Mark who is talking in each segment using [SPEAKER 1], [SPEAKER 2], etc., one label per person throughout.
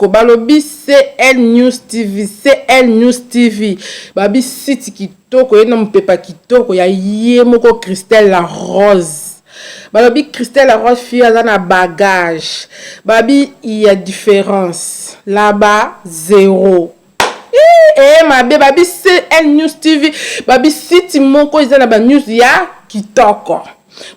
[SPEAKER 1] Balobi CL News TV, CL News TV. Babi site kitoko ye na mpepa kitoko ya ye moko Christelle la Rose. Balobi Christelle la Rose fille a na bagage. Babi il y a différence. Là-bas zéro. Ma bé babi CL News TV. Babi site moko izana ba news ya kitoko.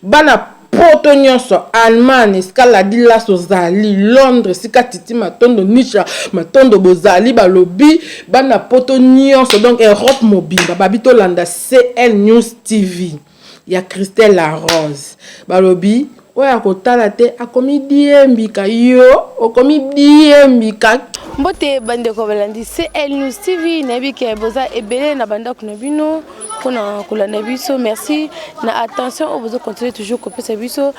[SPEAKER 1] Bana poto nyonso Allemagne skala di la sozali Londres sika titi matondo nisha matondo bozali balobi bana poto nyonso donc Europe mobile babi to landa CL News TV ya Christelle la Rose balobi oya kotala te akomi diembika yo okomi diembika
[SPEAKER 2] mbote bande ko balandi CL News TV nabi ke boza ebele na banda ko bino kuna kulanda biso merci na attention au besoin continuer toujours copier sa biso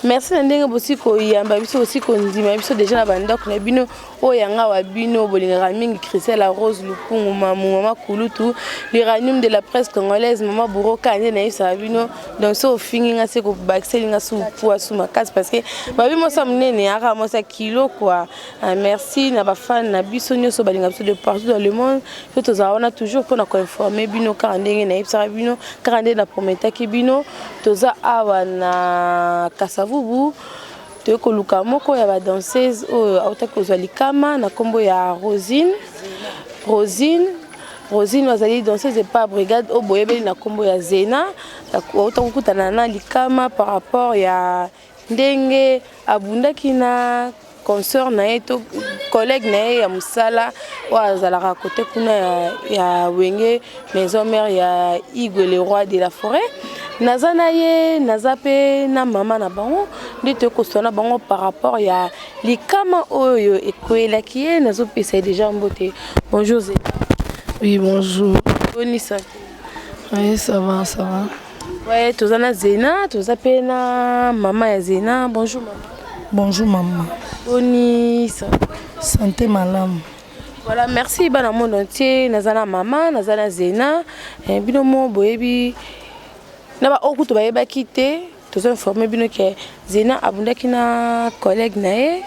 [SPEAKER 2] merci na ndenge bosi ko yamba biso aussi ko ndima biso déjà na banda ko bino o yanga wa bino bolinga mingi Christelle la Rose lupungu mama kulutu l'uranium de la presse congolaise mama buroka ndé na isa bino donc so fingi nga se ko baxeli nga su poa su makasi parce que babi mo sa mnene aka mo sa kilo quoi merci na ba fan na biso nyoso balinga biso de partout dans le monde que tous on a toujours pour ko informer bino ka ndenge na Bino, Karande na prometa kibino, toza awa na Kasavubu, teko luka moko ya ba danseuse o autako zalikama na kombo ya Rosine wazali danseuse pas brigade o boyebeli na kombo ya Zena, autako kutana na likama par rapport ya ndenge abundaki na consort na eto collègue na ya musala wa zalaka côté kuna ya wenge maison mère ya Igwe le roi de la forêt nazana ye nazape na mama na bango ndite ko sona bango par rapport ya likama oyo ekwela kiye nazopesa déjà mbote bonjour Zé.
[SPEAKER 3] Oui bonjour.
[SPEAKER 2] Bonisa.
[SPEAKER 3] Oui ça va.
[SPEAKER 2] Ouais tozana Zena tozape na mama ya Zena bonjour maman.
[SPEAKER 3] Bonjour maman.
[SPEAKER 2] Bonisa.
[SPEAKER 3] Santé madame.
[SPEAKER 2] Voilà, merci bana monde entier, nazana mama, nazana Zena, bino mo boyebi na ba okuto bayeba kité, tozo informer bino ke Zena abundaki na collègue nae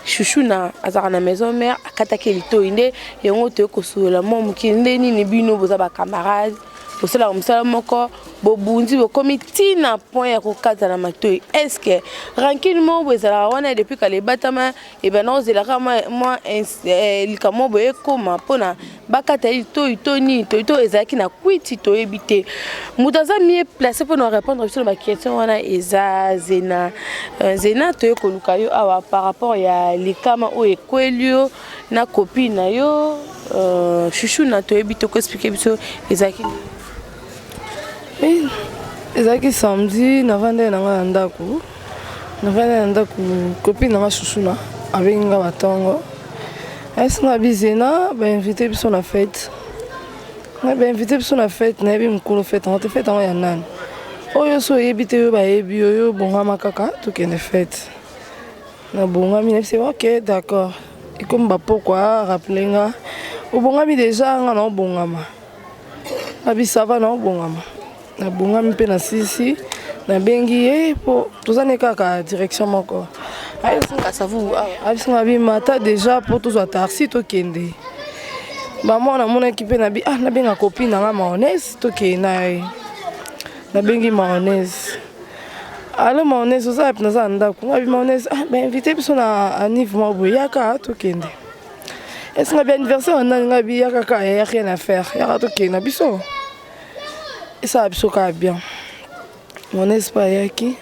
[SPEAKER 2] chouchou na azaka na maison mère akataki lito inde yongo te ko sula mo mukinde nini bino boza ba camarade osala msala moko bobundi bokomi tina point ya kokata na matoi est-ce que tranquillement bozala wana depuis que les batama et ben non zelaka moi likamo boye koma pona bakata ito ni to ezaki na kwiti to ebité mutaza mieux placé pour nous répondre sur ma question wana eza Zena to ko lukayo awa par rapport ya likama o ekwelio na copine na yo chouchou na to ebito ko expliquer biso ezaki.
[SPEAKER 3] Oui, ezaki samedi navande na ndako copine na chouchou na abenga batongo esinga bizena ba invité biso na fête na yebi mukolo fête on te fête en ya nani oyo so yebite yo ba yebi yo bongama kaka tokende fête na bongami na c'est OK d'accord et comme ba pourquoi rappeler nga obongami déjà nga na bongama abi ça va na bongama na bongami pe na sisi na bengi e po tozane kaka direction moko ayo singa savu abisinga bi mata déjà pour tous atarsi to kende ba mona mona kipe na bi na benga copine na mayonnaise to kende na bengi mayonnaise alors mayonnaise oza na za ndako abi mayonnaise ba invité biso na anniversaire boyaka to kende est-ce que bien anniversaire na ngabi yaka ka ya rien à faire ya to kende biso ça a bien bien mon espoir yaki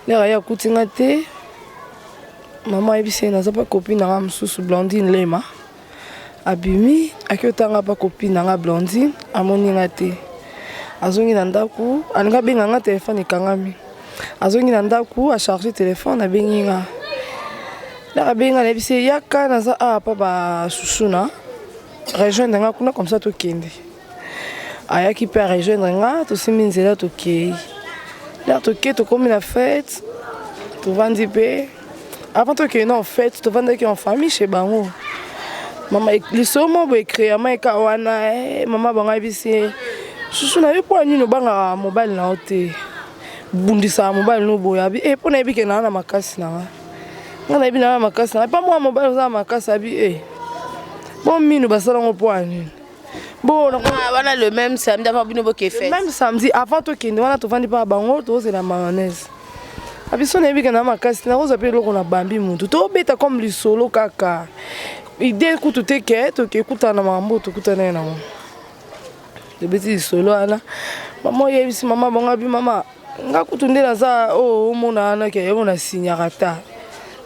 [SPEAKER 3] là ya kutinga te maman ebise na zapa copine na msusu Blondine Lema abimi akotanga pa copine na Blondine amoninga te azongi na ndaku alinga benga nga téléphone ekangami azongi na ndaku a charger téléphone abenginga la benga na ebise yaka na za pa ba susuna rejoindre nga kuna comme ça to kende ayaki pe rejoindre nga to siminzela to kei là to kei to comme la fête to vandi pe avant to kei na fête to vandi en famille chez bango mama lisomo bo créer ma ka wana mama banga bisi susu na yo po ani no banga mobile na ote bundisa mobile no boya bi po na bi ke na makasi na nga na bina makasi na pas moi mobile za makasi abi bon minu basala ngo poani bon
[SPEAKER 2] wana le même samedi avant bino boke fait
[SPEAKER 3] même samedi avant to kende wana to vandi pa bango to c'est la mayonnaise abiso na bika na makasi na roza pe loko na bambi muntu to beta comme lisolo kaka idée kutu te ke to ke kuta na mambo to kuta na ngo de beti lisolo ana mama yebisi mama bonga bi mama nga kutu ndela za mona ana ke yebo na signarata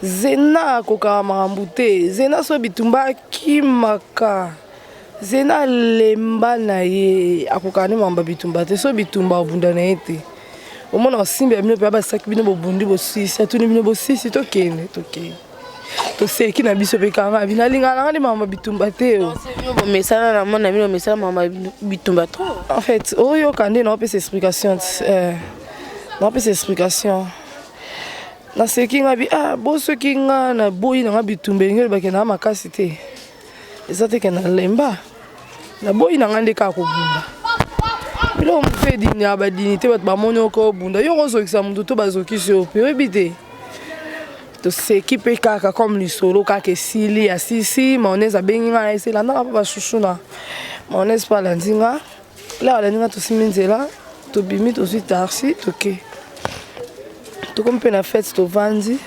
[SPEAKER 3] Zena koka marambute Zena so bitumba kimaka Zena lemba na ye akokane mamba bitumba te so bitumba obunda na ete omona osimbe bino pe ba sak bino bobundi bo sisi atuni bino bo sisi to kene to seki na biso pe kanga bina linga na mamba bitumba te
[SPEAKER 2] bo mesana na mona bino mesana mamba bitumba to
[SPEAKER 3] en fait oyo kande na opesa explication na opesa explication na seki nga bi boso ki nga na boyi na nga bitumbe ngeli bake na makasi te eza te ke na lemba na boyi na nga nde kaka kobunda bilo mpe dini ya badini te bato bamoni oko obunda yo kozokisa mutu to bazokisi yo mpe oyebi te toseki mpe kaka comme lisolo kaka esili asisi mayonnaise abengi nga na esila ndaka mpe bashushu na mayonnaise mpe alandi nga lelo alandi nga tosimi nzela tobimi tozwi taxi toke tokomi mpe na fête tovandi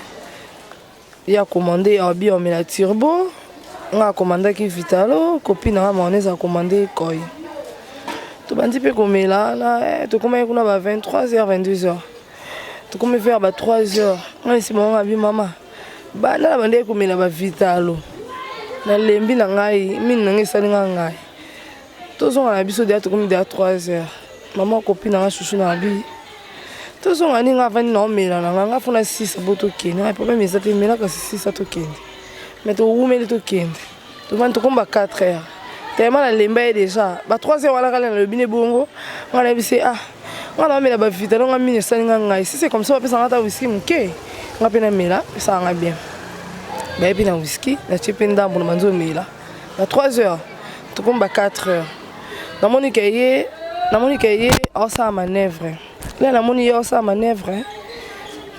[SPEAKER 3] ya commandé ya bi omela turbo nga commandaki vitalo copine nga mayonnaise acommandé koy tobandi mpe komela na tokomi kuna ba 23h 22h tokomi vers ba 3h nga nsima nga bi mama bana na bande komela ba vitalo na lembi na ngai mini na ngai esali nga ngai tozonga na biso deya tokomi deya 3h mama copine nga chouchou na bi tozonga ni nga vani na omela na nga funa 6 bo tokende nga problème eza te mela kasi 6 tokende mais towumeli tokende tovandi tokomba 4h tellement na lemba ye déjà ba 3h wana kala na lobine bongo nga na bise nga na omela ba vitalo nga mini esali nga ngai si c'est comme ça bapesa nga ta whisky moke nga mpe na mela esala nga bien baye mpe na whisky na tie mpe ndambo na banzi omela na 3h tokomba 4h namoni ke ye aosala manœuvre là na moni yo sa manœuvre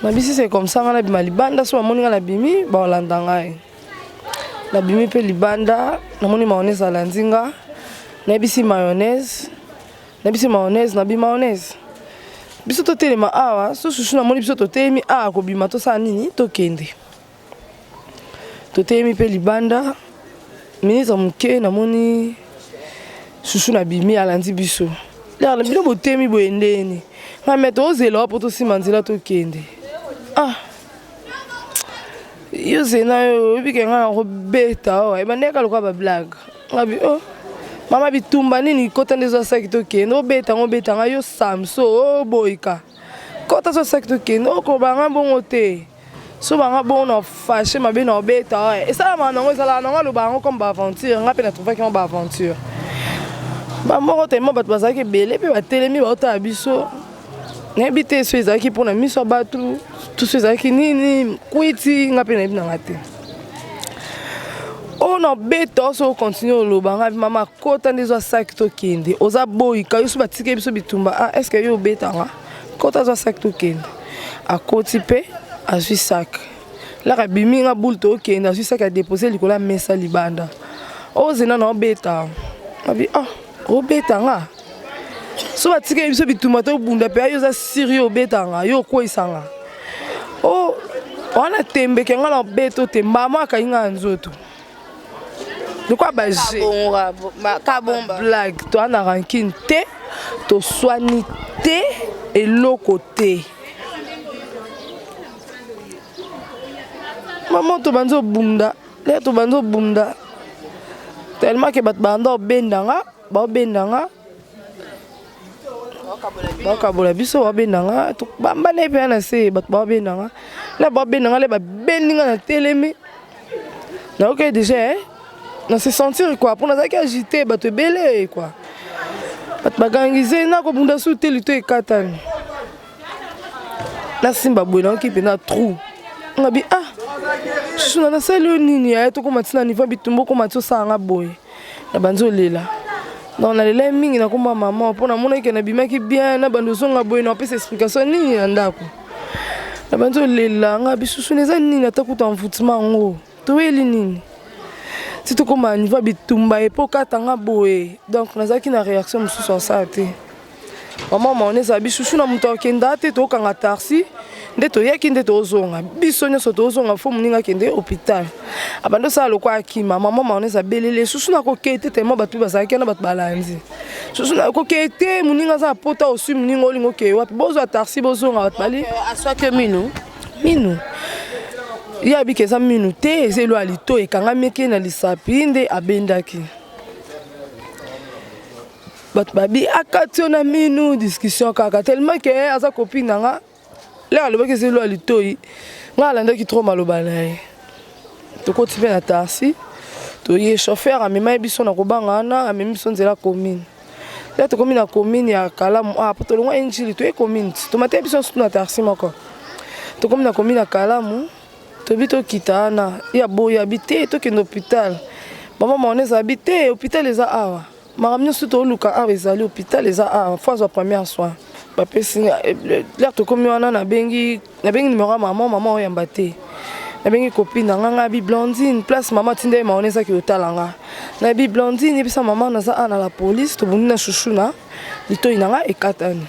[SPEAKER 3] na bisi c'est comme ça na bima libanda so moni nga na bimi ba olanda ngai na bimi pe libanda na moni mayonnaise alandinga na bisi mayonnaise na bi mayonnaise biso to telema awa so chouchou na moni biso to telemi ko bima to sa nini to kende to telemi pe libanda ministre muke na moni chouchou na bimi alandi biso là bino botemi boendeni nga mete ozela po tosima nzela tokende yo zena yo obike nga na kobeta ebandeka lokwa bablague nga bi mama bitumba nini kota nde ezwasaki tokende obeta nga yo samso oboyika kota zwasaki tokende okoloba nga bongo te so banga bongo na fashe mabe na obeta esalamaka nango ezalaka nango aloba yango comme baaventure nga mpe na trouvaki yango baaventure bamoko tellement bato bazalaki ebele mpe batelemi baotala biso nayebi te so ezalaki mpona miso ya bato to so ezalaki nini kwiti nga mpe nayebi nanga te oyo na obeta so okontinue oloba nga mama kota nde ezwa saki tokende oza boyika yo so batiki biso bitumba estce yo obetanga kota azwa saki tokende akoti mpe azwi saki laka bimi nga boule tokende azwi saki adepose likolo ya mesa libanda oyo zena na obeta abi obetanga so batiki biso bitumba tobunda mpe yo oza siri obetanga yo okweyisanga wana tembeke nga na obeta otembama akangi nga nzoto lokwa blague toa na rankine te toswani te eloko te mama tobanzi obunda le tobanzi obunda tellement ke bato banda obendanga baobendanga bakabola biso babendanga bambana epe na se bato babendanga le babendanga le babendinga na telemi nayoki déjà na se sentir quoi pour nazaki agité bato ebele quoi bato bagangize na kobunda su te lito ekatani nasimba boye nayoki mpe na trou ngabi shushu nasali yo nini aye tokoma ntina niveau bitumba okoma ti osalanga boye na banzi olela donc nalela mingi nakomba mama mpo namonaki na bimaki bien na bando ozonga boye na opesa explication nini na ndako na banzo lelanga bisusu neza nini atakuta envoûtement ngo toyeli nini si tokoma niveau bitumba epoka tanga boye donc nazaki na réaction mosusu en ça te maman maoneza bisusu na moto akenda te tokanga taxi nde toyaki nde tozonga biso nyonso tozonga fo moninga akende hôpital abando sala lokwa akima mama maoneza belele susu na kokete tellement bato bazalaki na bato balandi susu na kokete moninga aza apota osu moninga olingo ke wapi bozwa taxi bozonga bato bali
[SPEAKER 2] aswa ke minu
[SPEAKER 3] ya bike eza minu te ezelo alito ekangami eke na lisapi nde abendaki bato babi akatio na minu discussion kaka tellement ke aza copine nanga le alobaki ezelo alitoi nga alandaki trop maloba na ye tokoti mpe na taxi toye chauffeur amema biso na kobanga wana amemi biso nzela commune le tokomi na commune ya Kalamu po tolongwa injili toye commune tomate biso sutu na taxi moko tokomi na commune ya Kalamu tobi tokita wana ya boya habite tokende hôpital mama maoneza habite hôpital eza awa makambo nyonso toluka awa ezali hôpital eza awa fo azwa première soin bapesi l'air tokomi wana nabengi numéro ya mama oyamba te nabengi copine nanga ngabi Blondine place mama tinde maoneza ki otalanga nabi Blondine ebisa mama naza ana la police tobundi na chouchou na litoi nanga ekatani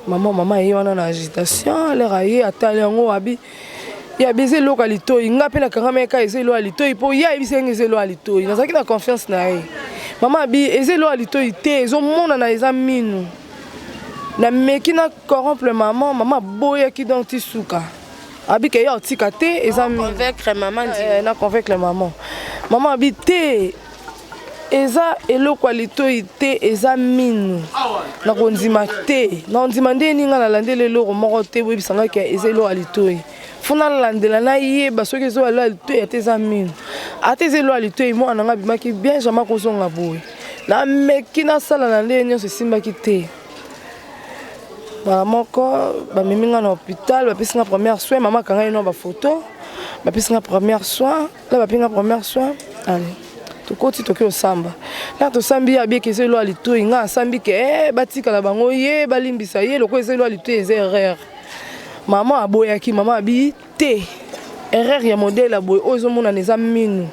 [SPEAKER 3] mama ye wana na agitation l'air aye atali yango abi ya beze loka litoi nga pe na kanga meka ezelo litoi po ya ebisenge ezelo litoi nazaki na confiance na ye mama bi ezelo litoi te ezomona na eza minu na meki na corrompre mama boya ki donc tisuka abi ke ya otika te eza
[SPEAKER 2] convaincre maman dit
[SPEAKER 3] na convaincre maman abi te eza eloko litoi te eza minu na kondima te na ondima nde ninga na landele eloko moko te boyebisanga ke ezelo litoi funa landela na yeba soki ezo ala litoi ate eza minu ate ezelo litoi mwana nanga bimaki bien jamais kozonga boye na meki na sala na nde nyonso esimbaki te moko bamemi nga na hôpital bapesi nga première soin mama kanga ino bafoto bapesi nga première soin la bapi nga première soin allez tokoti toki osamba la tosambi ya bieke ezelo litoi nga asambi ke batikala bango ye balimbisa ye loko ezelo litoi eza erreur mama aboyaki mama abi te erreur ya modèle aboy ozo mona neza minu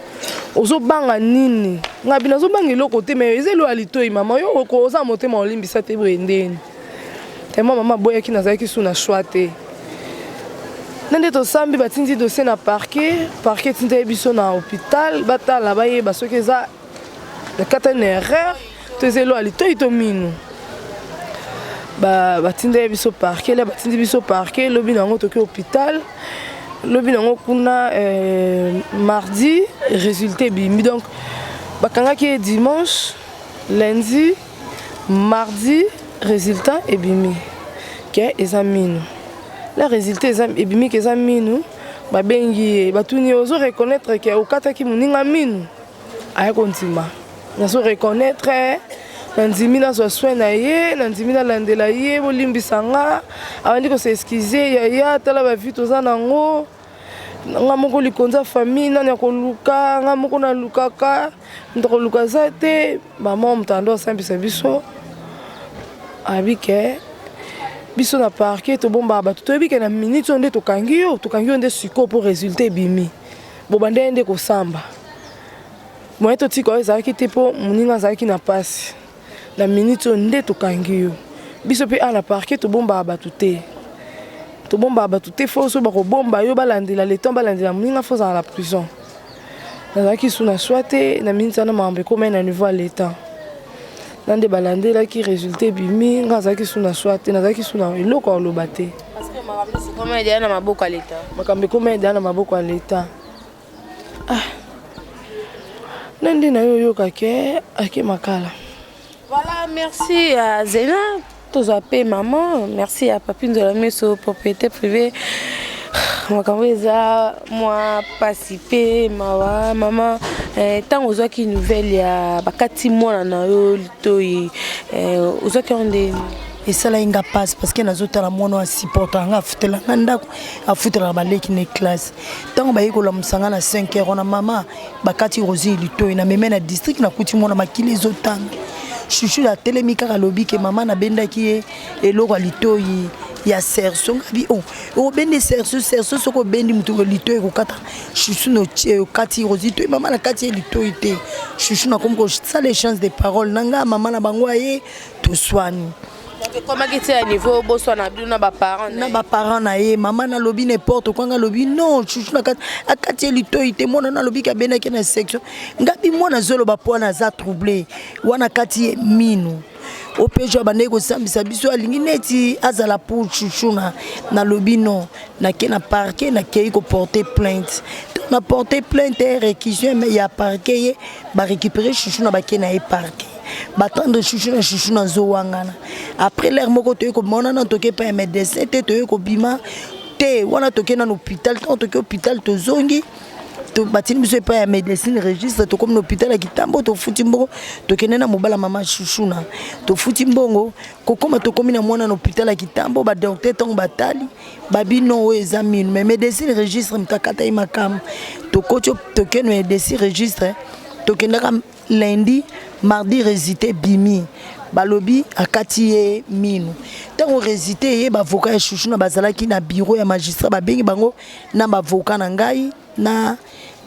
[SPEAKER 3] ozo banga nini ngabi nazo banga eloko te mais ezelo litoi mama yo ko oza motema olimbisa te boendeni tellement mama boyaki nazalaki su na choix te nande tosambi batindi dossier na parquet tindi biso na hôpital batala bayeba soki eza ekatani erreur to ezelo litoi to minu batindi biso parquet la batindi biso parquet lobi nango toki hôpital lobi nango kuna mardi résultat bimbi donc bakangaki dimanche lundi mardi résultat ebimi ke eza minu la résultat eza ebimi ke eza minu babengi batuni ozo reconnaître ke okataki moninga minu aya kontima nazo reconnaître nandimi nazwa soin na ye nandimi nalandela ye bolimbisanga abandi kose excuse yaya tala bavi toza nango nga moko likonza famille nani akoluka nga moko nalukaka moto akoluka za te mama moto ando asambisa biso abike biso na parquet tobomba bato toyebike na minute onde tokangi yo nde siko pour résultat ebimi bobande nde kosamba moye totika oyo ezalaki te mpo moninga azalaki na pasi na minute onde tokangi yo biso mpe na parquet tobomba bato te fo so bakobomba yo balandela leton balandela moninga fo ozala na prison nazalaki su na swa te na minute wana makambo ekoma na niveau ya l'état nande balandelaki résultat ebimi nga azalaki su na swa te nazalaki su na eloko aloba te makambo ekoma edea na maboko ya l'état nande na yo oyokake ake makala.
[SPEAKER 2] Voilà, merci à Zena, tous appelés maman, merci à Papine de la maison propriété privée. Moi participer maman tant aux autres qui nouvelle ya bakati mona na yo litoi aux autres on des
[SPEAKER 4] et ça là inga passe parce que nazo la mono supporter nga futela ndako afutela baleki ne classe tant ba yiko la musanga na 5h on a maman bakati rosi litoi na meme na district na kuti mona makili zotanga chuchu la telemika lobi ke maman na benda ki eloko litoi ya serso ngabi o bende serso soko bendi mutu litoyi ko kata chouchou no tie kati rozito mama na kati litoyi te chouchou na comme ça les chances de parole nanga mama na bango aye to swani.
[SPEAKER 2] Comment que à niveau bosso na bino ba parents
[SPEAKER 4] na ye maman na lobi n'importe quoi nga lobi non chouchou na kati litoyi te mona na lobi ka bena ke na section ngabi mona zolo ba pona za troublé wana kati minu opejo bande ko sambisa biso alingi neti azala pour chouchou na lobi non na ke na parquet na ke ko porter plainte na porter plainte réquisition mais ya parquet ba récupérer chouchou na ba ke na e parquet batendre chouchou na zo wangana après l'air moko to ko mona na toke pa médecin te to ko bima te wana toke na hôpital to hôpital to zongi to batini biso pa médecine registre to comme hôpital ya Kitambo to futi mbongo to kenena mobala mama chouchou na to futi mbongo kokoma to komi na mwana na hôpital ya Kitambo ba docteur tong batali babino o examine mais médecine registre mtakata imakam to kocho to kenwe médecine registre to kendaka lundi mardi résidé bimi balobi akati ye minu tango résidé ye ba avocat ya chouchou na bazalaki na bureau ya magistrat ba bengi bango na ba avocat na ngai na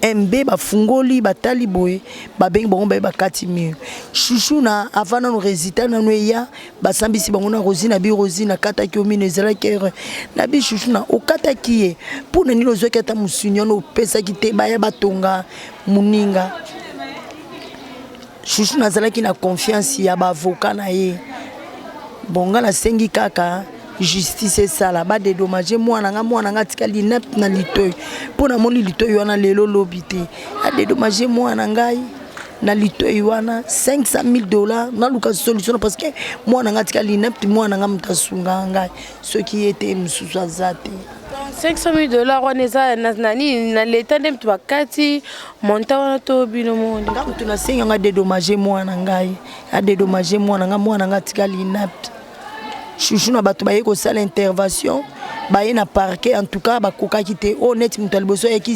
[SPEAKER 4] MB ba fungoli batali boye ba bengi bango ba kati minu chouchou na avant na résidé na noya ba sambisi bango na Rosine bi Rosine kata ki o minu ezala kere na bi chouchou na o kata ki ye pour nini lozo kata musunyo no pesa ki te ba ya batonga muninga chouchou nazalaki na confiance ya ba avocat na ye bonga na sengi kaka justice sala ba dédommager mwana nga tikali na litoyi pona moni litoyi wana lelo lobité a dédommager mwana ngai na litoyi wana $500,000 na luka solution parce que mwana nga tikali mwana nga mtasunga ngai ce qui était mususu azate
[SPEAKER 2] $500,000 waneza nani na leta ndem tubakati monta wana to bino monde
[SPEAKER 4] nga mtu na senga nga dédommager mwana ngai a dédommager mwana nga tikali inapt chouchou na bato baye ko sala intervention baye na parquet en tout cas bakoka kite honnête mutu aliboso yaki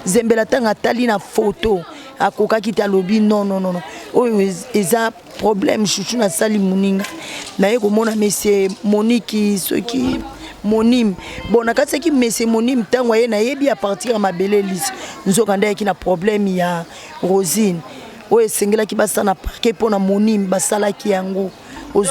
[SPEAKER 4] zembela tanga tali na photo akoka kite alobi non oyo eza problème chouchou na sali muninga na ye ko mona monsieur Monique soki monim bon nakatse ki mese monim tango ye na yebi a partir ya mabele lisi nzoka nda yaki na problème ya Rosine o esengela ki basa na parquet pona monim basala ki yango.
[SPEAKER 2] Donc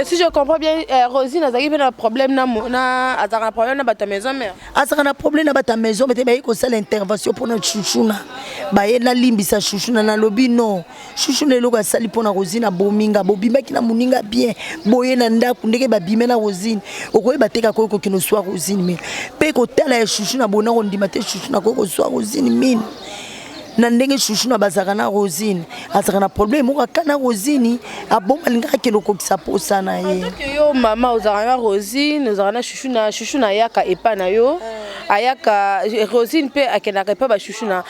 [SPEAKER 2] si je comprends bien Rosine azaki pe na problème na azaka problème na bata maison mère
[SPEAKER 4] azaka na problème na bata maison mais baye ko sala intervention pona chouchou na baye na limbisa chouchou na lobi non chouchou ne loka sali pona Rosine bominga bobimaki na muninga bien boye na ndako ndeke babime na Rosine okoye bateka ko kino soir Rosine mais pe ko tala ya chouchou na bona ko ndima te chouchou na ko soir Rosine mine na ndenge chouchou na bazaka na Rosine azaka na problème mo kana Rosine aboma linga kelo ko kisaposa na ye
[SPEAKER 2] yo mama ozaka na Rosine ozaka na chouchou na yaka epa na yo ayaka Rosine pe akena ka pa ba chouchou na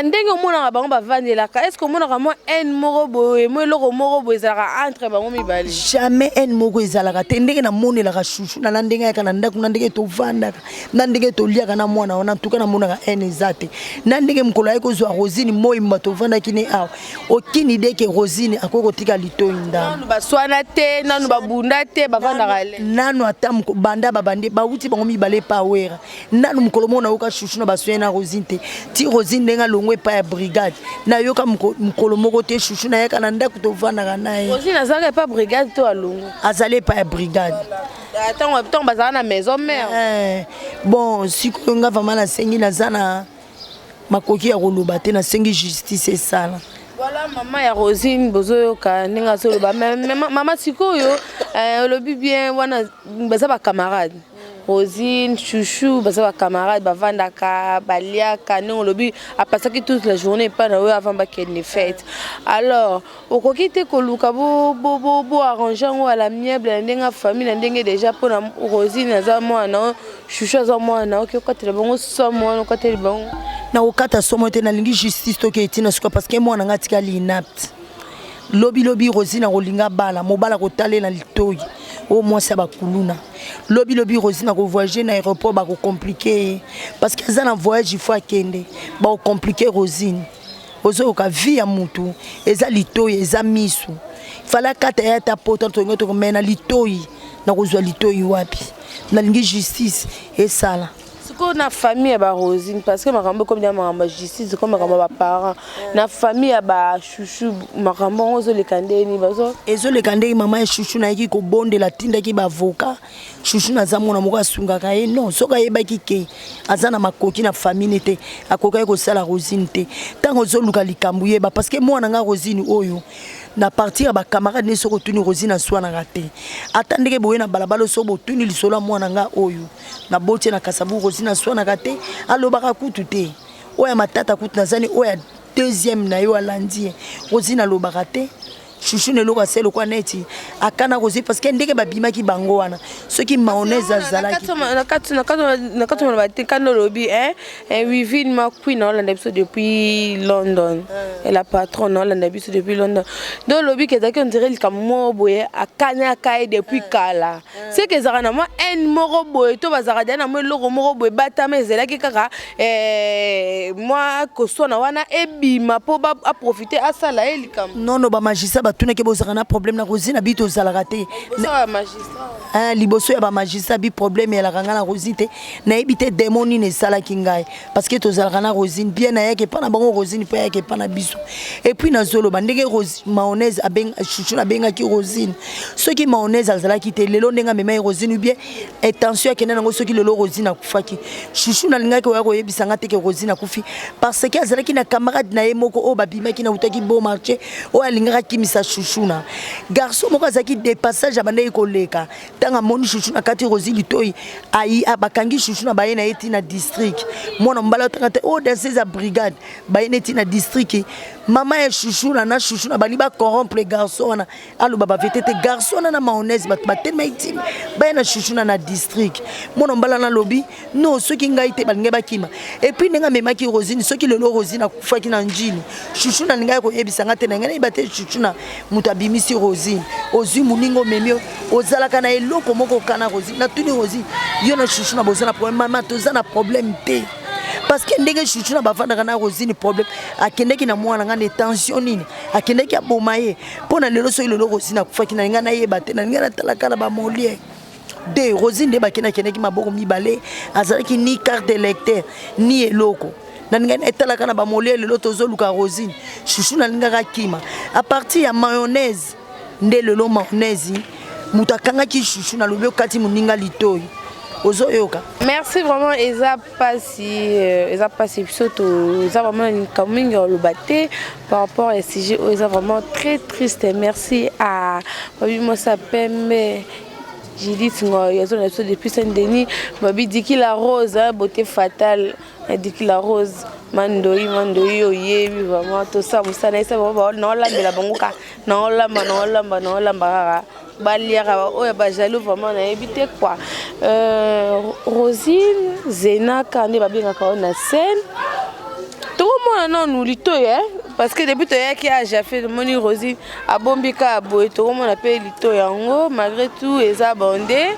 [SPEAKER 2] ndenge omona bango bavandelaka est-ce que omona mo en moko boye mo loko moko boye ezalaka entre bango mibali
[SPEAKER 4] jamais en moko ezalaka te ndenge na monelaka chouchou na ndenge yaka na ndako na ndenge to vandaka na ndenge to liaka na mwana wana tuka na monaka en ezate na ndenge mukolo ayeko zo Rosine moi mbato vanda kini awa okini deke Rosine akoko tika litoyi nda
[SPEAKER 2] nanu baswana te nanu babunda te bavanda kale
[SPEAKER 4] nanu atam banda babande bauti bango mibale pa wera nanu mukolo mona oka chouchou na baswana Rosine te ti Rosine ndenga longwe pa ya brigade na yoka mukolo moko te chouchou na yaka na ndako to vanda kana ye
[SPEAKER 2] Rosine azaka pa brigade to alongo
[SPEAKER 4] azale pa ya brigade
[SPEAKER 2] attends bazana na maison mère
[SPEAKER 4] bon siko nga vraiment na sengi na zana makoki ya koloba te na sengi justice esala.
[SPEAKER 2] Voilà maman ya Rosine bozoyoka ndenge azoloba mama sikoyo olobi bien wana baza ba camarade Rosine chouchou baza ba camarade bavandaka baliaka ndenge olobi apasaki toute la journée pas na avant bakene fête alors okoki te koluka bo arranger ngo à l'amiable ndenge famille ndenge déjà pour Rosine aza mwana chouchou aza mwana okotela bango somo okotela bango
[SPEAKER 4] na okata somo te na lingi justice to ke etina suka parce que mwana ngati kali inapte lobi Rosine kolinga bala mobala kotalela litoyi au moins ça ba kuluna lobi Rosine ko voyager na aéroport ba ko compliqué parce que ça na voyage il faut akende ba ko compliqué Rosine ozo ka vie ya mutu eza litoyi eza misu fala kata ya ta poto to ngoto ko mena litoyi nakozwa litoyi wapi nalingi justice esala
[SPEAKER 2] siko na famille ya ba Rosine parce que makambo comme dia makambo justice comme makambo ba parents na famille ya ba chouchou makambo ozo le kandeni bazo
[SPEAKER 4] ezo le kandeni mama ya chouchou na yiki ko bondela tinda ki ba avocat chouchou na zamona moko asungaka ye non soka yebaki ke azana makoki na famille te akoka ko sala Rosine te tango zo luka likambu yeba parce que moi nga Rosine oyo na partir ba camarade ne soko tuni Rosine aswana raté atandeke boye na balabalo so botuni lisolo mwana nga oyo na botie na kasabu Rosine aswana raté alobaka kutu te oya matata kutu nazani oya deuxième na yo alandi Rosine alobaka te chouchou ne loka selo kwa neti akana Rosine parce que ndeke babima ki bango wana ceux qui mayonnaise azalaki
[SPEAKER 2] na kato ba te kano lobby Wivine McQueen on l'a depuis London et la patronne on l'a depuis London donc lobby que on dirait comme moi boye akana kai depuis kala c'est que ça na moi en moro boye to bazara dana moi loko moro boye batama ezela ki kaka moi ko so na wana ebima po ba profiter à ça là elikam
[SPEAKER 4] non ba magistrat batuna ke bozaka na problème na Rosine abito zalaka te
[SPEAKER 2] ça magistrat
[SPEAKER 4] liboso ya ba magistrat bi problème ya la kanga na Rosine te na ebité démoni ne sala kingai parce que to zalaka na Rosine bien na yake pa na bango Rosine pa yake pa na biso et puis na zolo bandeke mayonnaise abenga chouchou na benga ki Rosine ceux qui mayonnaise azalaki te lelo ndenga mema Rosine ou bien attention akena nango ceux qui lelo Rosine akufaki chouchou na linga ko ya ko yebisanga te ke Rosine akufi parce que azalaki na camarade na ye moko o babima ki na utaki bon marché o alinga kimisa chouchou na garçon moko azaki dépassage abandeki koleka tanga moni chouchou na kati Rosine toyi ai abakangi chouchou na baye na eti na district mona mbala tanga te o dans ces brigades baye na eti na district mama ya chouchou na chouchou na bali ba corrompre garçon na alo baba vetete garçon na mayonnaise ba tellement intime baye na chouchou na district mona mbala na lobby non ceux qui ngai te balinga bakima et puis nenga memaki Rosine ceux qui le Rosine akufaki na njini chouchou na linga ko yebisanga te nga na ibate chouchou na mutabimisi Rosine ozui muningo memio ozalaka na eloko moko kana Rosine na tuni Rosine yo na chouchou na bozana problème mama tozana problème te parce que ndenge chouchou na bafanda na Rosine problème akendeki na mwana ngane tension nini akendeki abomaye pona lelo so lelo Rosine akufaki na ngana yebate na ngana talaka na ba molie de Rosine de bakina kendeki maboko mibale azalaki ni carte d'électeur ni eloko na ngana etalaka na ba molie lelo tozoluka Rosine chouchou na ngaka kima à partir ya mayonnaise nde lelo mayonnaise mutakanga ki chouchou na lobyo kati muninga litoyi ozoyoka.
[SPEAKER 2] Merci vraiment Eza Passi Pisoto Eza vraiment coming au Lobaté par rapport à sujet Eza vraiment très triste. Merci à Babi Mossa Pembe Judith Ngoyazo depuis Saint-Denis Babi Diki la Rose beauté fatale Diki la Rose Mandoi oye vraiment tout ça vous savez ça vraiment non la de la bangoka non lamba baliara oya ba jaloux vraiment na éviter quoi Rosine Zena kande babinga ka na scène tout le monde non nous lito parce que depuis toi qui a déjà fait moni Rosine abombika boy tout le monde appelle lito yango malgré tout eza bondé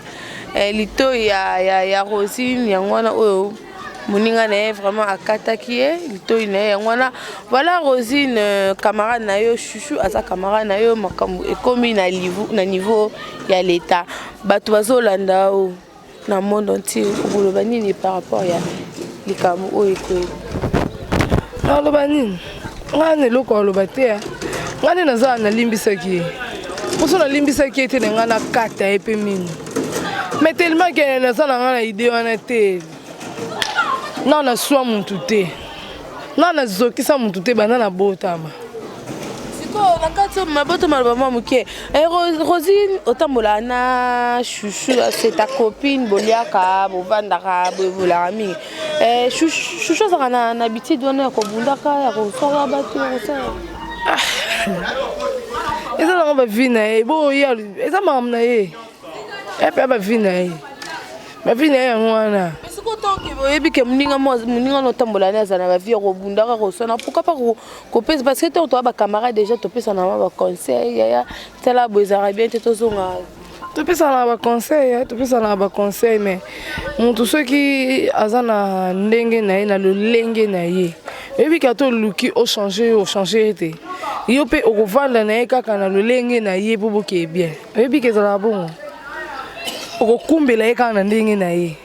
[SPEAKER 2] lito ya Rosine yango na oyo moninga na vraiment akataki lito ina yango voilà Rosine camarade na yo chouchou asa camarade na yo makambo ekomi na niveau ya l'état bato bazolanda o na monde entier uboloba nini par rapport ya likambo oyo ko
[SPEAKER 3] aloba nini ngane loko aloba te ngane naza na limbisaki moso na limbisaki ete na ngana kata epe mini mais tellement que naza na ngana idée wana te non na swa muntu te non na zokisa muntu te bana na botama
[SPEAKER 2] siko na kato maboto malba muke Rosine otambola na chouchou c'est ta copine boliaka bovandaka bovola mingi chouchou ça na habitude wana ko bundaka ya ko sala batu ça
[SPEAKER 3] eza na ba vina bo ya eza mam na ye epe ba vina ye ba vina ya mwana
[SPEAKER 2] oyebi ke muninga no tambola na zana ba vie ko bundaka ko sona pourquoi pas ko pesa parce que to ba camarade déjà to pesa na ba conseil ya tela bozara bien to zonga
[SPEAKER 3] to pesa na ba conseil mais muntu soki azana ndenge na ye na lolenge na ye oyebi ka to luki o changer te yo pe o kovanda na ye kaka na lolenge na ye bobo ke bien oyebi ke zala bon okokumbela ye kaka na ndenge na ye.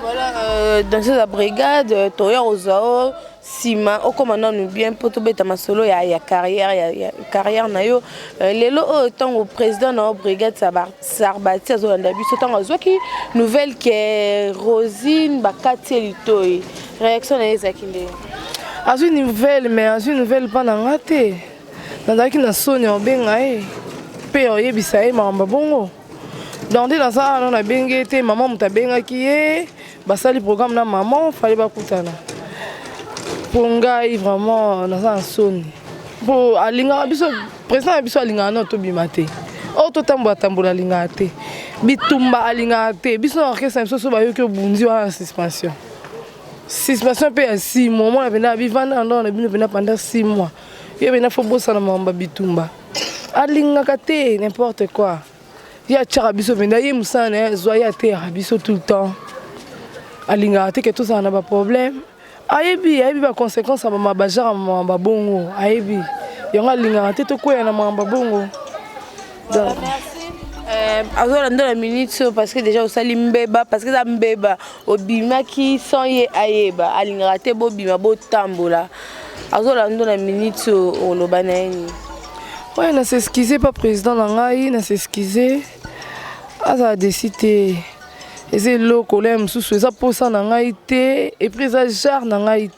[SPEAKER 2] Voilà, dans cette brigade, Toya Rosao, Sima, au commandant nous bien pour tout bêta masolo, il y a carrière nayo. Les lots autant au président de la brigade Sarbati, Zolandabi, autant à Zoki, nouvelle qui est Rosine, Bakati Litoy. Réaction à Ezakinde.
[SPEAKER 3] À une nouvelle, mais à une nouvelle pas dans la tête. Dans la qui n'a sonné en bengaï, paye bisaï, mamba bongo. Dans des ça, on a bien été, maman m'a bien qui est, basali programme na maman, fallait pas coutana. Pour un gars, vraiment, on a un son. Pour alinga, biso président biso alinga na to bimate. O to tambola alinga te. Bitumba alinga te. Biso orchestre biso so ba yo ke bundi wa suspension. Suspension pe à 6 mois, on a venu vivre on a venu pendant 6 mois. Il y a venu faut bosser na mamba bitumba. Alinga te n'importe quoi. Il y a Tcharabiso, mais d'ailleurs, Moussane, Zoya te Arabiso tout le temps. Alinga te que tout ça n'a pas de problème. Aïebi, ba conséquence à ma bajar à ma bongo. Aïebi, il y a Alinga te quoi à ma bongo.
[SPEAKER 2] Alors, dans la minute, parce que déjà, au Salimbeba, parce que ça mbeba, au bima qui sont yé aïeba, Alinga te bo bima bo tambola. Alors, dans la minute, au Lobanaïni.
[SPEAKER 3] Oui, on s'est excusé, pas président Nangaï, on s'est excusé. Ah, ça a décidé. Et c'est le collègue, ça pour ça Nangaï, et puis ça jar Nangaï.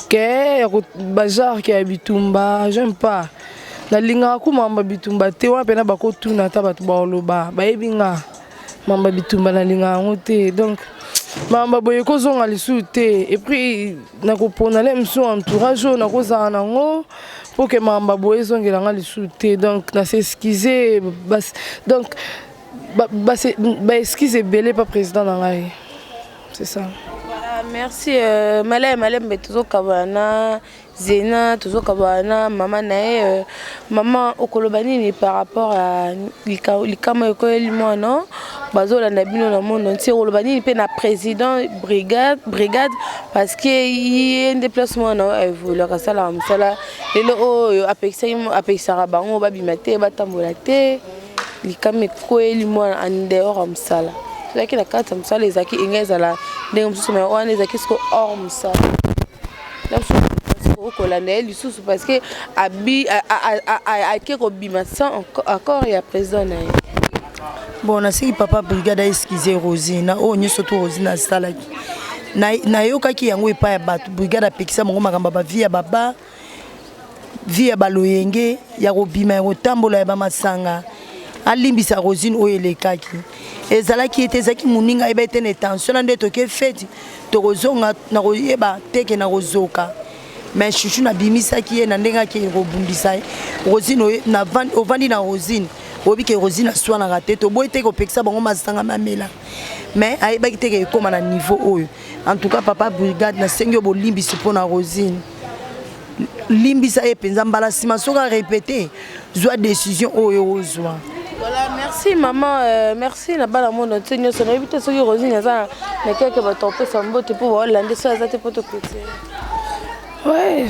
[SPEAKER 3] Que bajar qui a bitumba, j'aime pas. La linga ku mamba bitumba, te wa pena bako tuna tabatu ba oloba, ba ebinga. Mamba bitumba na linga ngote. Donc, mamba boye ko zonga lisute. Et puis, nako pona le msu entourage, nako za nango. Pour que mamba boye zongela nga lisute. Donc, na s'excuser. Donc, excusez belé pas président nangaï. C'est ça.
[SPEAKER 2] Voilà, merci. Malem, mais toujours kabana. Zena, toujours kabana, maman nae, maman okolobani par rapport à l'ikama école moi non, bazo la nabino na monde entier okolobani pe na président brigade parce que il y a un déplacement non le kasala msala lelo apexara bango babimate batambolate l'ikama école moi en dehors msala c'est que la carte msala ezaki ingezala ndenge msusu mais on ezaki sko hors msala parce que accord et à présent
[SPEAKER 4] bon nasi papa brigade a excusé Rosine o nyo surtout Rosine a salaki na yokaki yango epa ya bato brigade apekisa mongo makamba ba vie ya baba vie ya baloyenge ya kobima ya kotambola ya bamasanga alimbisa Rosine oyo elekaki ezalaki ete ezaki moninga eba ete na tension nde toke feti tokozonga na koyeba teke na kozoka mais chuchu na bimisaki ye na ndenga ke robundisa Rosine na ovandi na Rosine obi ke Rosine aswana raté to boy te ko pekisa bango masanga mamela mais ayebaki te ke koma na niveau oyo en tout cas papa brigade na sengi bo limbisi pona Rosine limbisa e penza mbala sima soka répéter zwa décision oyo ozwa.
[SPEAKER 2] Voilà, merci maman, merci la balle à mon autre seigneur, ça n'évite ce que Rosine a mais quelqu'un va tomber sans botte pour voir l'un de ça ça te peut te coûter.
[SPEAKER 3] Ouais,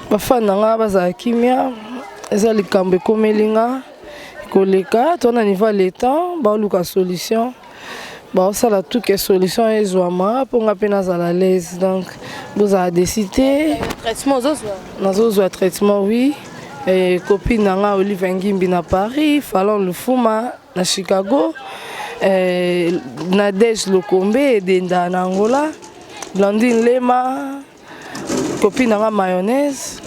[SPEAKER 3] bafana nga bazakimia eza likambe komelinga koleka tona niveau l'état ba luka solution ba ça la tout que solution ezwama pour nga pena za la l'aise donc vous a décidé
[SPEAKER 2] traitement
[SPEAKER 3] nazo traitement oui et copine nga Olive Ngimbi na Paris Fallon Lufuma na Chicago Nadège Lokombe Denda na Angola Blandine Lema copine nanga mayonnaise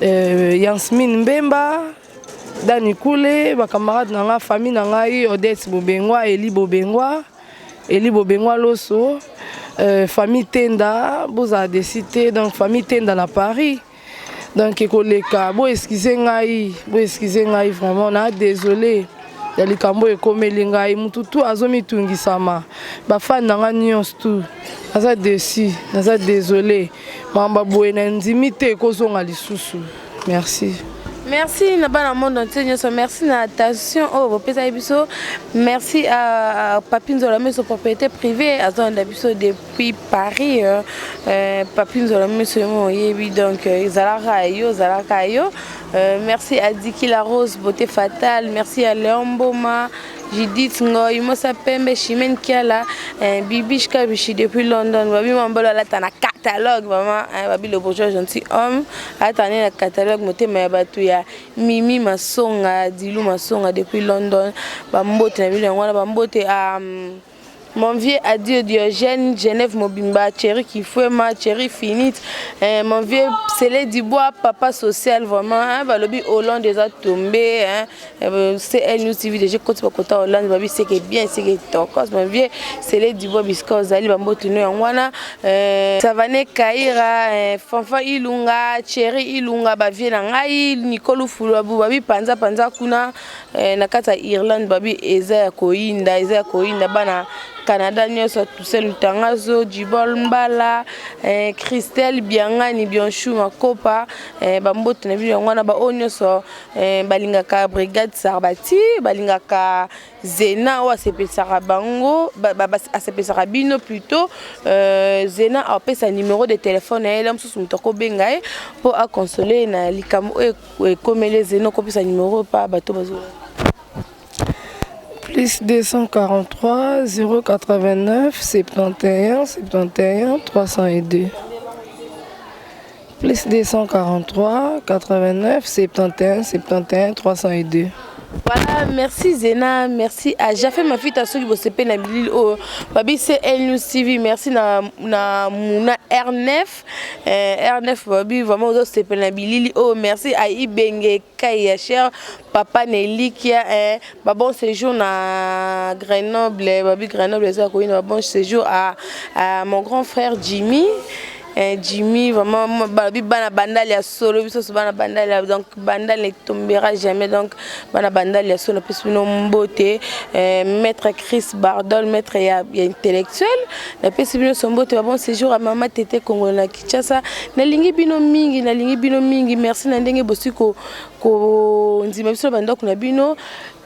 [SPEAKER 3] Yasmine Mbemba Dani Koule ba camarade nanga famille nanga Odette Bobengwa Eli Bobengwa Loso famille Tenda boza décidé donc famille Tenda na Paris donc ekoleka bo excusez ngai vraiment na désolé ya likambo ekomeli ngai mutu tu azomitungisama bafani nanga nyonso tu naza déçu naza désolé mamba boye na ndimi te kozonga lisusu merci.
[SPEAKER 2] Merci na bana monde entier nyoso, merci na attention oh vos pesa biso, merci à Papine la maison propriété privée à zone d'habitation depuis Paris. Papine la maison yebi donc zalaka yo. Merci à Diki la Rose beauté fatale, merci à Léon Boma, Judith Ngoy, Mosa Pembe, Chimène Kiala, Bibi Kabichi depuis London, Babi Mambolo la tana catalogue vraiment, Babi le bourgeois gentil homme, attendez le catalogue moté mais batuya Mimi Masonga, Dilou Masonga depuis London, Bambote na bile ngwana Bambote à mon vieux adieu Diogène, Genève Mobimba, Thierry Kifouema, Thierry Finite, mon vieux Célé Dubois, papa social vraiment, Balobi Hollande déjà tombé, c'est elle nous TV déjà quand tu vas côté Hollande, Babi c'est que bien, c'est que tokos, mon vieux Célé Dubois Bisco Zali Bambo Tino Yangwana, Savane Kaira, Fanfa Ilunga, Thierry Ilunga, Bavi Nangai, Nicolo Fulabu, Babi Panza Kuna, Nakata Irlande, Babi Eza Koinda bana Canada nyoso tuselu tangazo Djibol Mbala Christelle Biangani Bionchou Makopa bambote na bino ngwana ba onyoso balingaka brigade Sarbati balingaka Zena wa sepesaka bango asepesaka bino plutôt Zena a pesa numéro de téléphone elle msusu mutoko benga pour a consoler na likamo e komele Zena ko pesa numéro pa bato bazo
[SPEAKER 3] Plus 243 089 71 71 302. Plus 243 89 71 71 302.
[SPEAKER 2] Voilà, merci Zena, merci à Jafé ma fille à ceux qui bossent na bilil oh babi c'est Elle News TV, merci na Mouna R9 babi vraiment aux c'est na bilil oh merci à Ibenge Kaya cher papa Nelikia bon séjour na Grenoble babi Grenoble ça quoi un bon séjour à mon grand frère Jimmy vraiment babi bana bandal ya solo biso bana bandal ya donc bandal ne tombera jamais donc bana bandal ya solo plus no mbote maître Chris Bardol maître ya intellectuel la pesi bino sombote bon séjour à maman tete Congo na Kinshasa na lingi bino mingi merci na ndenge bosiko ko ndima biso bandoko na bino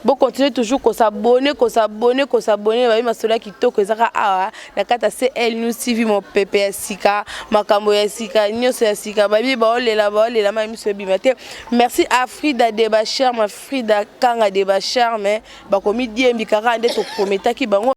[SPEAKER 2] bon continuer toujours qu'on s'abonne babi masola kitoko ezaka awa na kata c'est Elle News TV mon pépé sika makambo ya sika nyoso ya sika babi baolela ma miso bimate merci à Frida Debachar ma Frida Kanga Debachar mais bakomi diembi kaka nde to prometaki bango